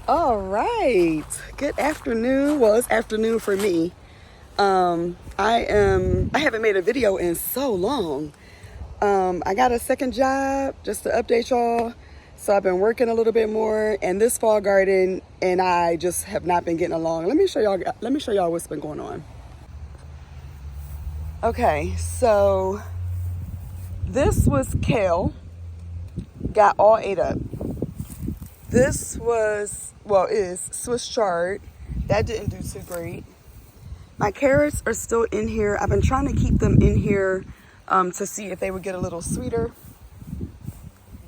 All right. Good afternoon. Well, it's afternoon for me. I haven't made a video in so long. I got a second job just to update y'all. So I've been working a little bit more, and this fall garden and I just have not been getting along. Let me show y'all what's been going on. Okay, so this was kale, got all ate up. This is Swiss chard. That didn't do too great. My carrots are still in here. I've been trying to keep them in here to see if they would get a little sweeter.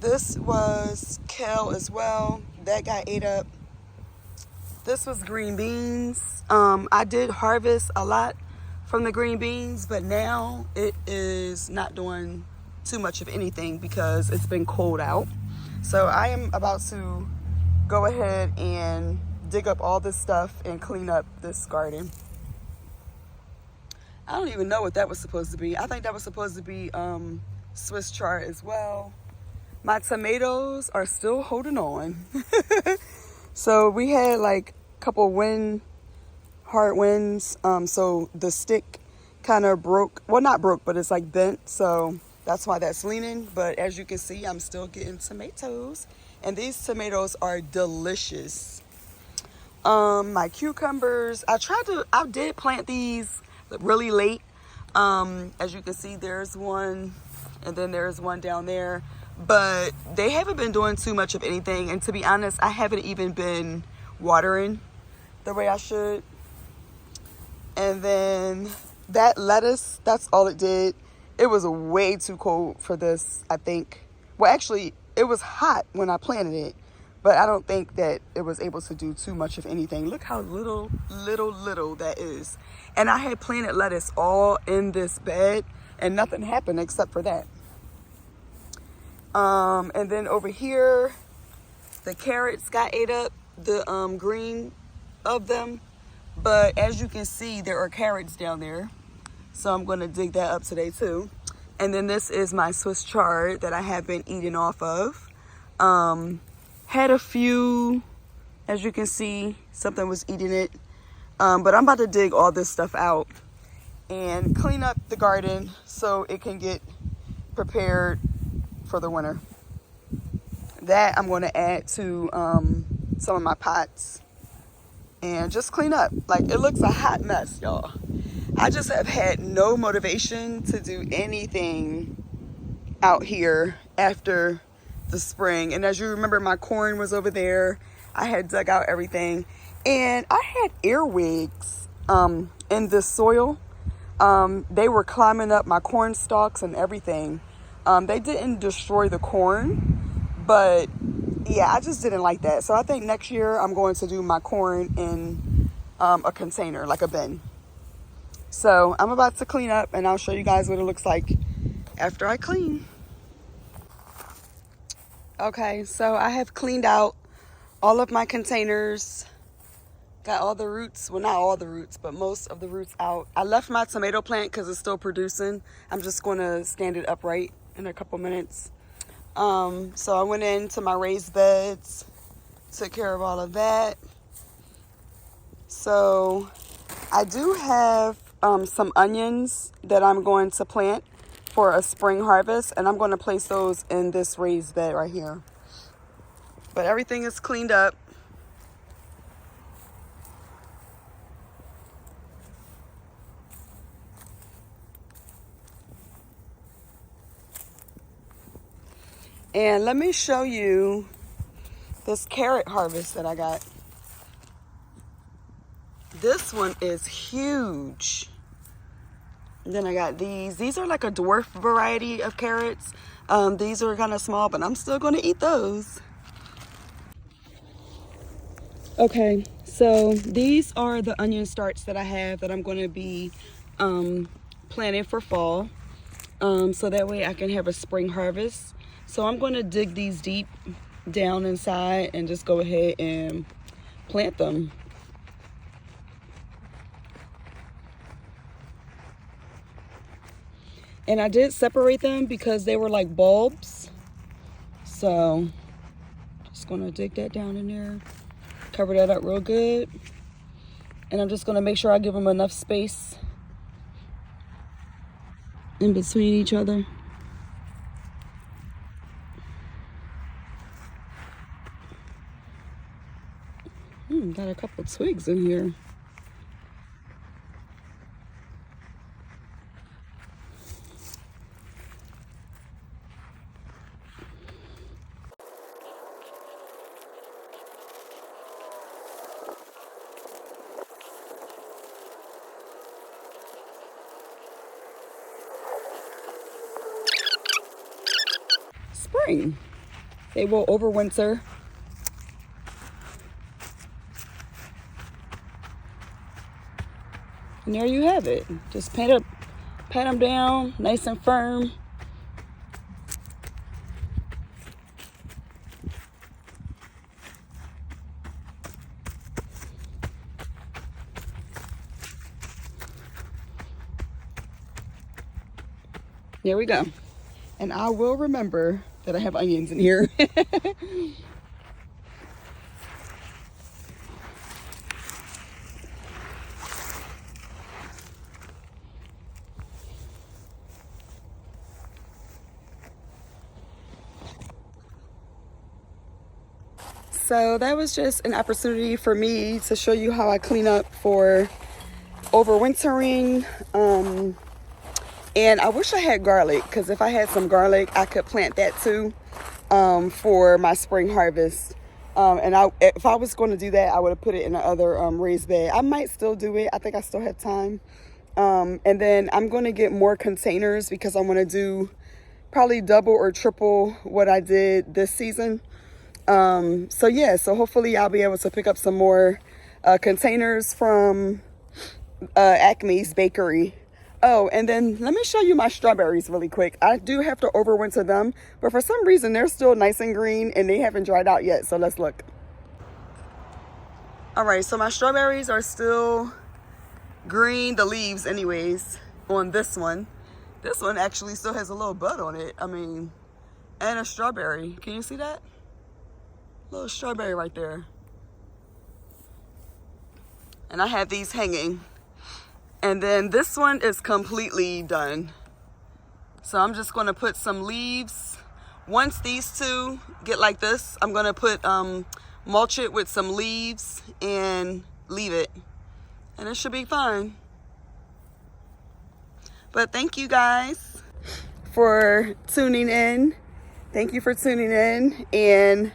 This was kale as well. That got ate up. This was green beans. I did harvest a lot from the green beans, but now it is not doing too much of anything because it's been cold out. So I am about to go ahead and dig up all this stuff and clean up this garden. I don't even know what that was supposed to be. I think that was supposed to be Swiss chard as well. My tomatoes are still holding on. So we had like a couple hard winds. So the stick kind of broke. Well, not broke, but it's like bent. So that's why that's leaning. But as you can see, I'm still getting tomatoes. And these tomatoes are delicious. My cucumbers, I did plant these really late. As you can see, there's one, and then there's one down there. But they haven't been doing too much of anything. And to be honest, I haven't even been watering the way I should. And then that lettuce, that's all it did. It was way too cold for this, I think. Well, actually, it was hot when I planted it, but I don't think that it was able to do too much of anything. Look how little that is. And I had planted lettuce all in this bed, and nothing happened except for that. And then over here, the carrots got ate up, the green of them. But as you can see, there are carrots down there. So I'm going to dig that up today too. And then this is my Swiss chard that I have been eating off of. Had a few, as you can see, something was eating it. But I'm about to dig all this stuff out and clean up the garden so it can get prepared for the winter. That I'm going to add to some of my pots and just clean up. Like, it looks a hot mess, y'all. I just have had no motivation to do anything out here after the spring. And as you remember, my corn was over there. I had dug out everything. And I had earwigs in this soil. They were climbing up my corn stalks and everything. They didn't destroy the corn, but yeah, I just didn't like that. So I think next year I'm going to do my corn in a container, like a bin. So I'm about to clean up, and I'll show you guys what it looks like after I clean. Okay, so I have cleaned out all of my containers. Got all the roots, well, not all the roots, but most of the roots out. I left my tomato plant because it's still producing. I'm just going to stand it upright in a couple minutes. So I went into my raised beds, took care of all of that. So I do have some onions that I'm going to plant for a spring harvest, and I'm going to place those in this raised bed right here. But everything is cleaned up. And let me show you this carrot harvest that I got. This one is huge. And then I got these. These are like a dwarf variety of carrots. These are kind of small, but I'm still going to eat those. Okay, so these are the onion starts that I have that I'm going to be planting for fall. So that way I can have a spring harvest. So I'm going to dig these deep down inside and just go ahead and plant them. And I did separate them because they were like bulbs. So just gonna dig that down in there. Cover that up real good. And I'm just going to make sure I give them enough space in between each other. Got a couple twigs in here. Spring. They will overwinter. And there you have it. Just pat them down nice and firm. There we go. And I will remember that I have onions in here. So that was just an opportunity for me to show you how I clean up for overwintering. And I wish I had garlic, because if I had some garlic, I could plant that too for my spring harvest. If I was going to do that, I would have put it in another raised bed. I might still do it. I think I still have time. And then I'm going to get more containers because I'm going to do probably double or triple what I did this season. So yeah, so hopefully I'll be able to pick up some more containers from Acme's Bakery. Oh, and then let me show you my strawberries really quick. I do have to overwinter them, but for some reason they're still nice and green and they haven't dried out yet. So let's look. All right, so my strawberries are still green, the leaves anyways, on this one. This one actually still has a little bud on it. I mean, and a strawberry. Can you see that? Little strawberry right there. And I have these hanging. And then this one is completely done. So I'm just going to put some leaves. Once these two get like this, I'm going to put mulch it with some leaves and leave it. And it should be fine. But thank you guys for tuning in. Thank you for tuning in. And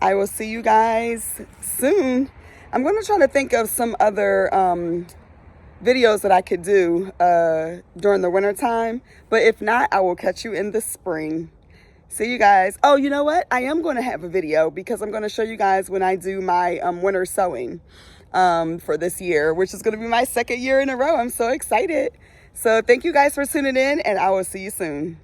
I will see you guys soon. I'm going to try to think of some other videos that I could do during the winter time. But if not, I will catch you in the spring. See you guys. Oh, you know what? I am going to have a video because I'm going to show you guys when I do my winter sowing for this year, which is going to be my second year in a row. I'm so excited. So thank you guys for tuning in, and I will see you soon.